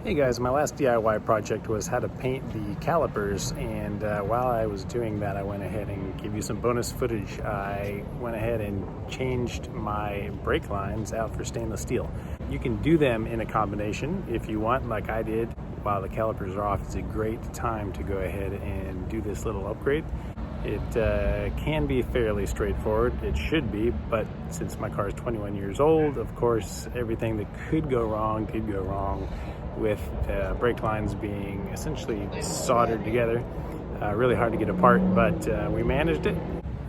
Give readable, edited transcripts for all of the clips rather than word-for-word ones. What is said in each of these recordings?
Hey guys, my last DIY project was how to paint the calipers, and while I was doing that I went ahead and gave you some bonus footage. I went ahead and changed my brake lines out for stainless steel. You can do them in a combination if you want, like I did. While the calipers are off, it's a great time to go ahead and do this little upgrade. It can be fairly straightforward, it should be, but since my car is 21 years old, of course everything that could go wrong did go wrong, with brake lines being essentially soldered together. Really hard to get apart, but we managed it.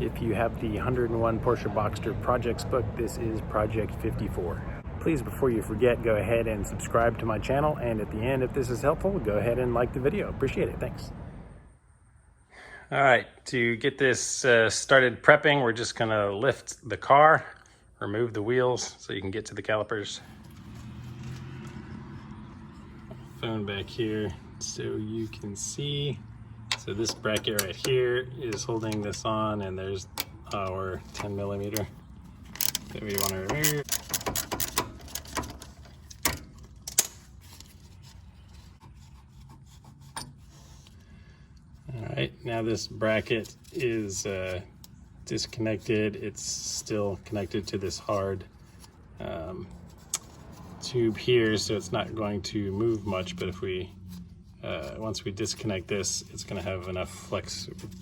If you have the 101 Porsche Boxster projects book, this is project 54. Please, before you forget, go ahead and subscribe to my channel, and at the end, if this is helpful, go ahead and like the video. Appreciate it. Thanks. All right, to get this started prepping, we're just gonna lift the car, remove the wheels so you can get to the calipers. Phone back here so you can see. So this bracket right here is holding this on, and there's our 10 millimeter that we want to remove. All right, now this bracket is disconnected. It's still connected to this hard tube here, so it's not going to move much, but if we once we disconnect this, it's going to have enough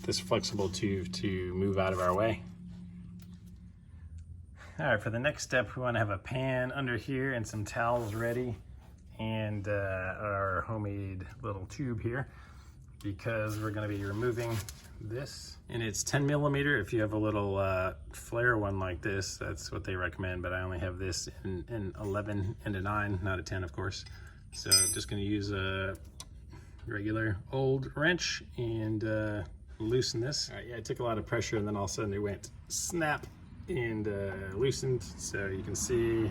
this flexible tube to move out of our way. All right, for the next step, we want to have a pan under here and some towels ready, and our homemade little tube here, because we're going to be removing this. And it's 10 millimeter. If you have a little flare one like this, that's what they recommend, but I only have this in 11 and a 9, not a 10 of course. So I'm just going to use a regular old wrench and loosen this. All right, yeah, I took a lot of pressure and then all of a sudden it went snap and loosened. So you can see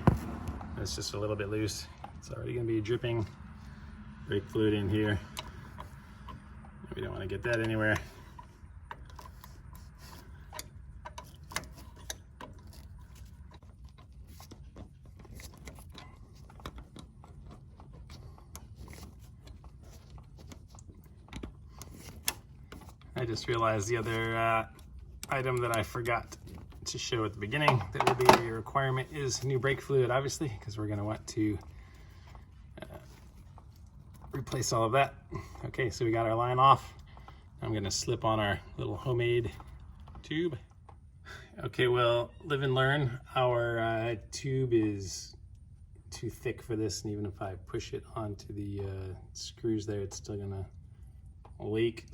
it's just a little bit loose. It's already going to be dripping brake fluid in here. We don't want to get that anywhere. I just realized the other item that I forgot to show at the beginning that will be a requirement is new brake fluid, obviously, because we're going to want to replace all of that. Okay, so we got our line off. I'm going to slip on our little homemade tube. Okay, well, live and learn. Our tube is too thick for this, and even if I push it onto the screws there, it's still gonna leak.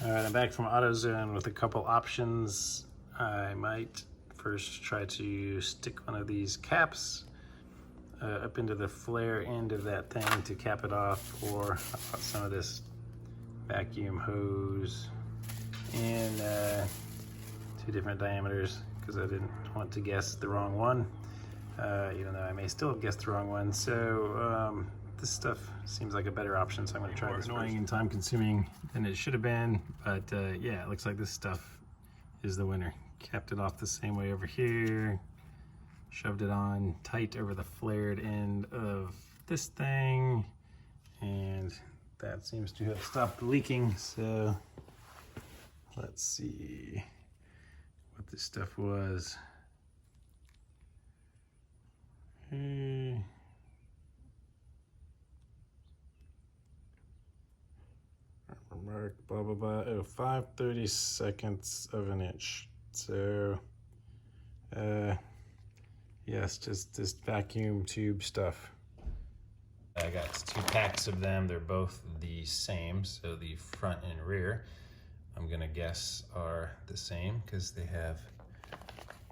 All right, I'm back from AutoZone with a couple options. I might first try to stick one of these caps up into the flare end of that thing to cap it off, or some of this vacuum hose in 2 different diameters, because I didn't want to guess the wrong one, even though I may still have guessed the wrong one. So this stuff seems like a better option, so I'm going to try this. More annoying and time consuming than it should have been, but yeah, it looks like this stuff is the winner. Capped it off the same way over here, shoved it on tight over the flared end of this thing, and that seems to have stopped leaking. So let's see what this stuff was. Mark, blah, blah, blah. Oh, 5/32 of an inch. So, yes, just this vacuum tube stuff. I got 2 packs of them. They're both the same, so the front and rear, I'm gonna guess, are the same because they have,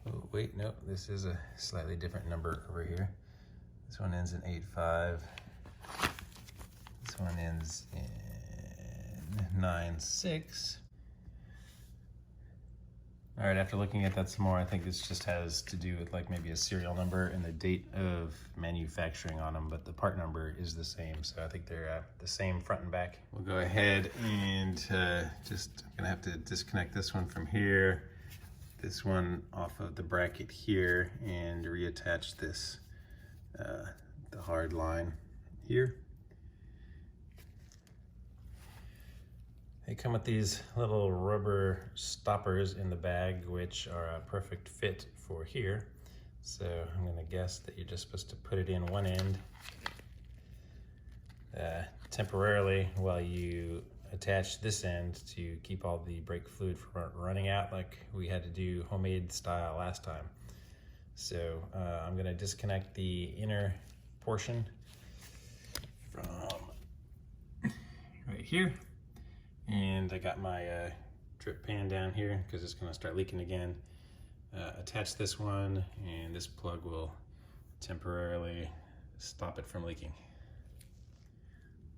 oh wait, no, this is a slightly different number over here. This one ends in 8.5. This one ends in 9.6. All right, after looking at that some more, I think this just has to do with like maybe a serial number and the date of manufacturing on them, but the part number is the same. So I think they're the same front and back. We'll go ahead and I'm gonna have to disconnect this one from here, this one off of the bracket here, and reattach this, the hard line here. They come with these little rubber stoppers in the bag, which are a perfect fit for here. So I'm gonna guess that you're just supposed to put it in one end temporarily while you attach this end to keep all the brake fluid from running out like we had to do homemade style last time. So I'm gonna disconnect the inner portion from right here. And I got my drip pan down here because it's gonna start leaking again. Attach this one, and this plug will temporarily stop it from leaking.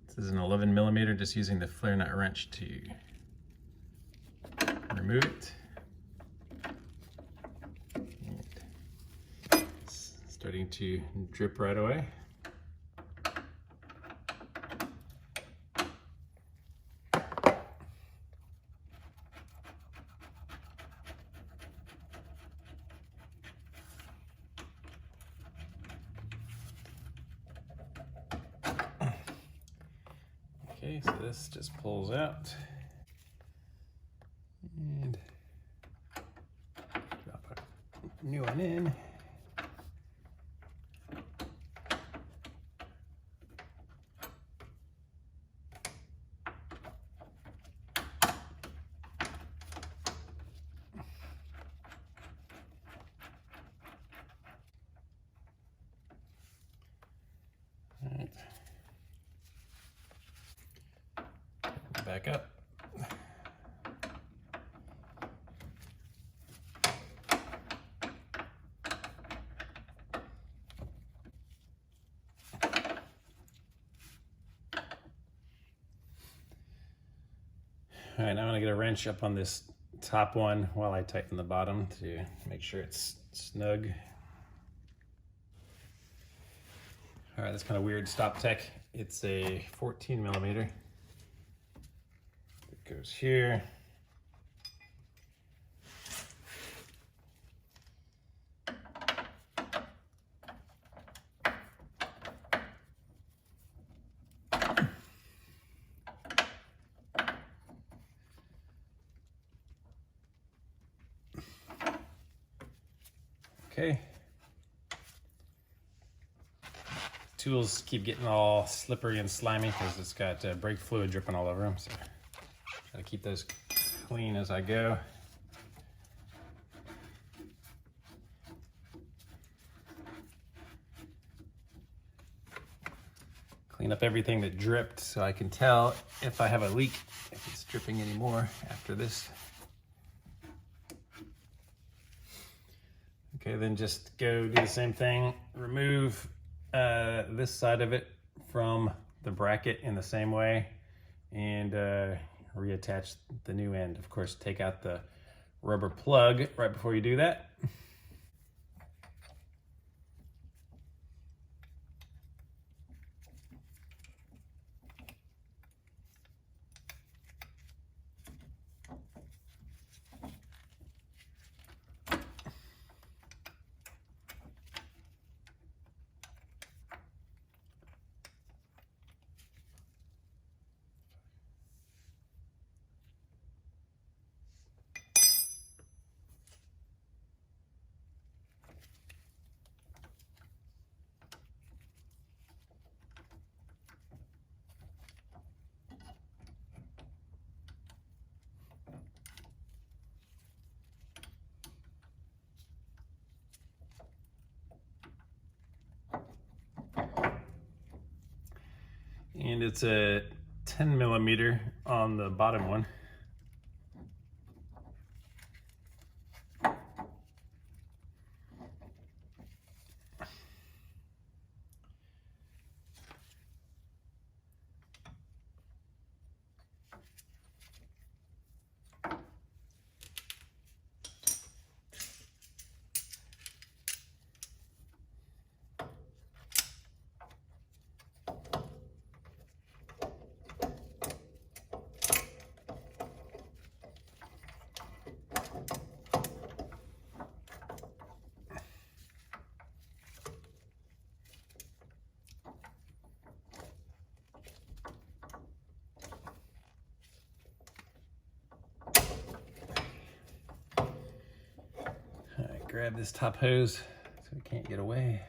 This is an 11mm, just using the flare nut wrench to remove it. And it's starting to drip right away. Okay, so this just pulls out, and drop a new one in. All right. Back up. All right, now I'm gonna get a wrench up on this top one while I tighten the bottom to make sure it's snug. All right, that's kind of weird StopTech. It's a 14mm. It goes here. Okay. Tools keep getting all slippery and slimy because it's got brake fluid dripping all over them. So try to keep those clean as I go. Clean up everything that dripped so I can tell if I have a leak, if it's dripping anymore after this. Okay, then just go do the same thing. Remove this side of it from the bracket in the same way, and reattach the new end. Of course, take out the rubber plug right before you do that. And it's a 10mm on the bottom one. grab this top hose so it can't get away.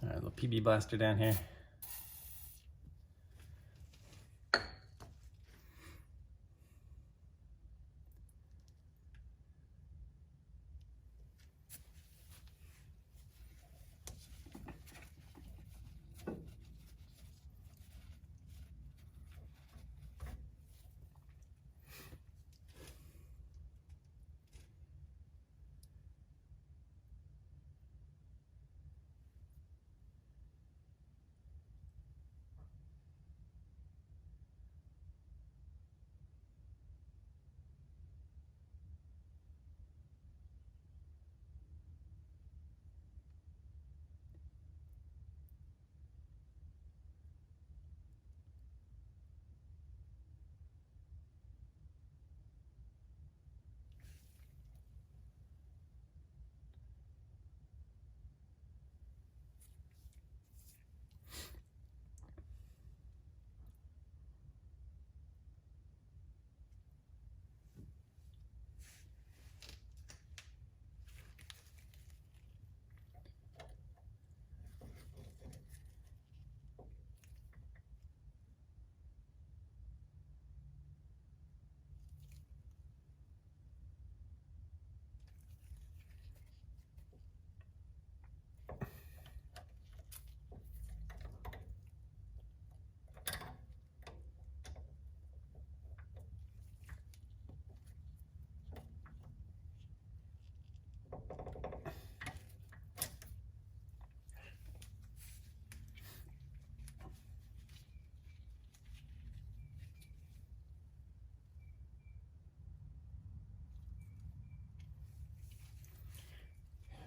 All right, little PB blaster down here.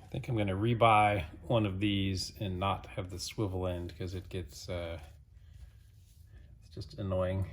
I think I'm going to rebuy one of these and not have the swivel end because it gets it's just annoying.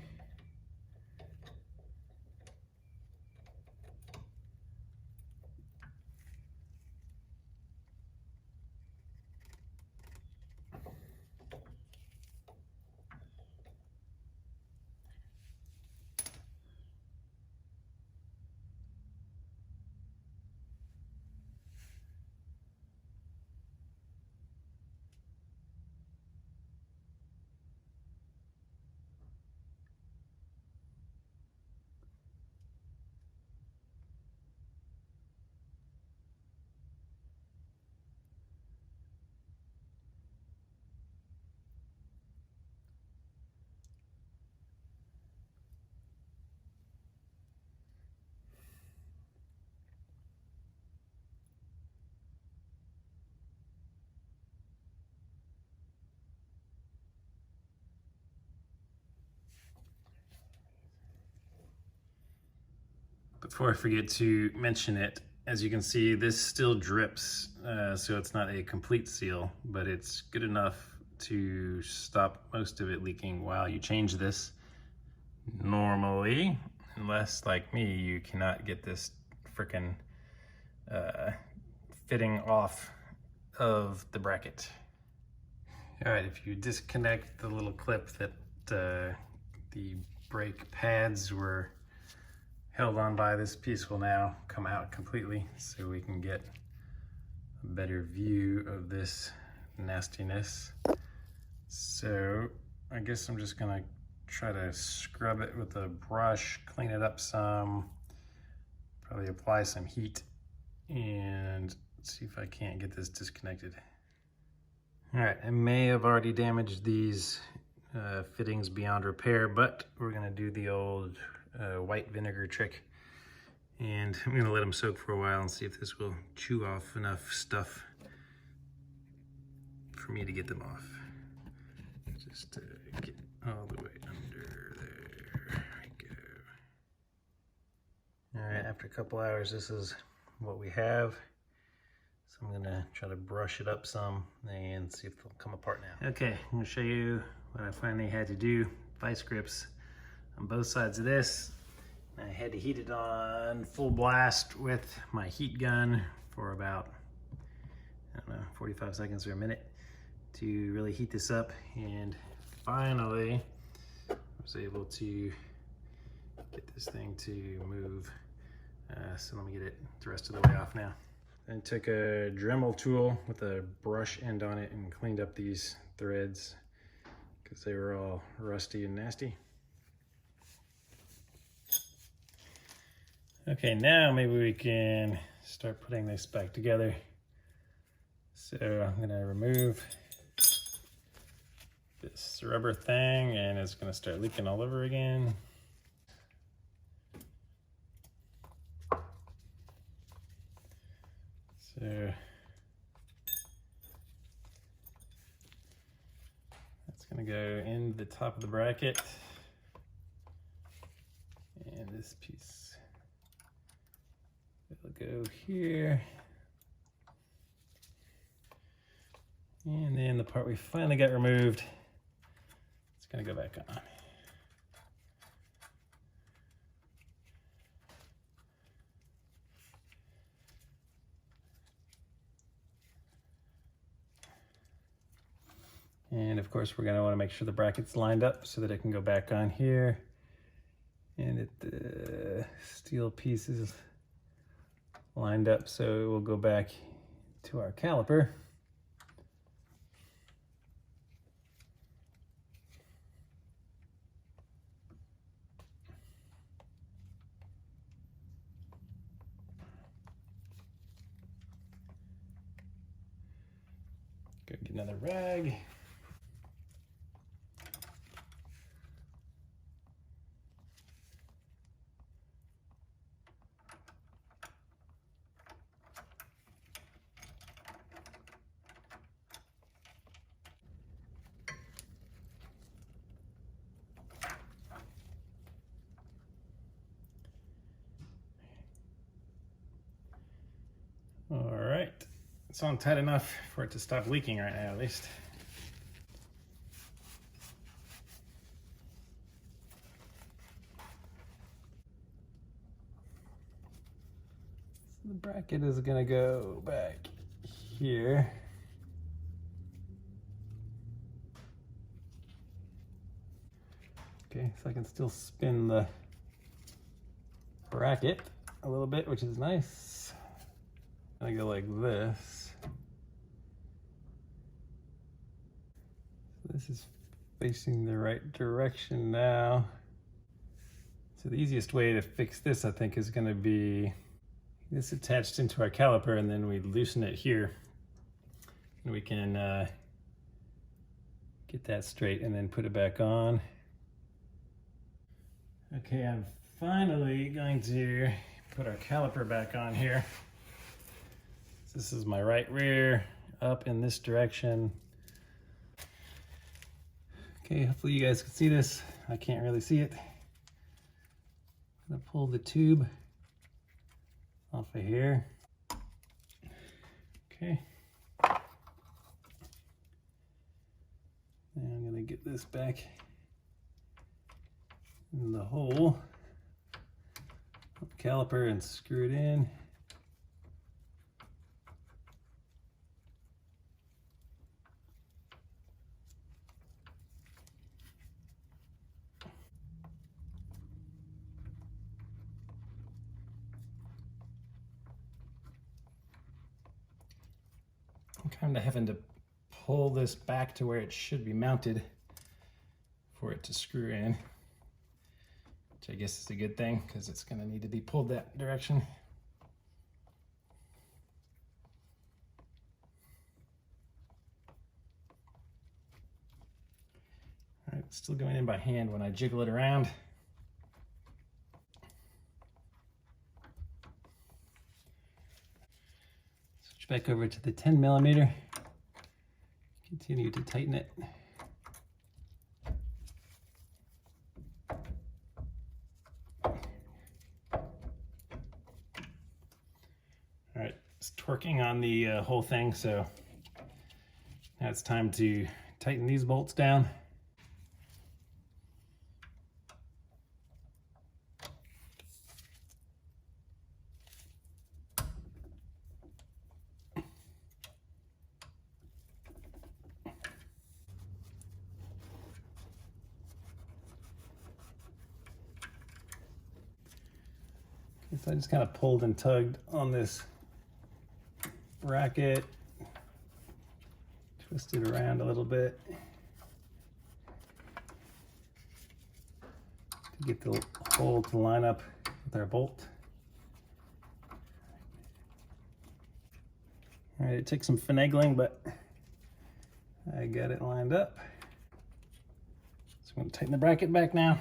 Before I forget to mention it, as you can see, this still drips, so it's not a complete seal, but it's good enough to stop most of it leaking while you change this. Normally, unless like me, you cannot get this frickin' fitting off of the bracket. All right, if you disconnect the little clip that the brake pads were held on by, this piece will now come out completely so we can get a better view of this nastiness. So I guess I'm just gonna try to scrub it with a brush, clean it up some, probably apply some heat, and see if I can't get this disconnected. All right, I may have already damaged these fittings beyond repair, but we're gonna do the old white vinegar trick, and I'm gonna let them soak for a while and see if this will chew off enough stuff for me to get them off. Just to get all the way under there. There we go. All right, after a couple hours, this is what we have. So I'm gonna try to brush it up some and see if they'll come apart now. Okay, I'm gonna show you what I finally had to do. Vice grips on both sides of this. I had to heat it on full blast with my heat gun for about, I don't know, 45 seconds or a minute to really heat this up. And finally, I was able to get this thing to move. So let me get it the rest of the way off now. Then took a Dremel tool with a brush end on it and cleaned up these threads because they were all rusty and nasty. Okay, now maybe we can start putting this back together. So I'm gonna remove this rubber thing and it's gonna start leaking all over again. So that's gonna go in the top of the bracket. And this piece will go here. And then the part we finally got removed, it's gonna go back on. And of course, we're gonna wanna make sure the bracket's lined up so that it can go back on here. And the steel piece is lined up so it will go back to our caliper. Go get another rag. All right, it's on tight enough for it to stop leaking right now, at least. So the bracket is gonna go back here. Okay, so I can still spin the bracket a little bit, which is nice. I go like this. So this is facing the right direction now. So the easiest way to fix this, I think, is gonna be this attached into our caliper, and then we loosen it here. And we can get that straight and then put it back on. Okay, I'm finally going to put our caliper back on here. This is my right rear up in this direction. Okay, hopefully you guys can see this. I can't really see it. I'm gonna pull the tube off of here. Okay. And I'm gonna get this back in the hole of the caliper and screw it in. I'm kind of having to pull this back to where it should be mounted for it to screw in, which I guess is a good thing because it's going to need to be pulled that direction. All right, it's still going in by hand when I jiggle it around. Back over to the 10mm. You can Continue to tighten it. All right, it's torquing on the whole thing, so now it's time to tighten these bolts down. Okay, so I just kind of pulled and tugged on this bracket, twisted around a little bit to get the hole to line up with our bolt. All right, it took some finagling, but I got it lined up. So I'm going to tighten the bracket back now.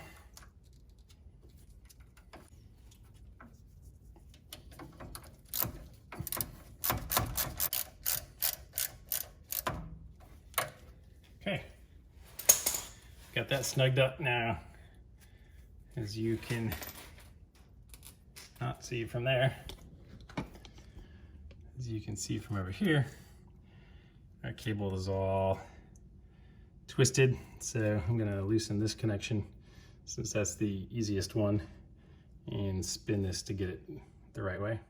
Okay, got that snugged up now. As you can not see from there, as you can see from over here, our cable is all twisted. So I'm gonna loosen this connection since that's the easiest one and spin this to get it the right way.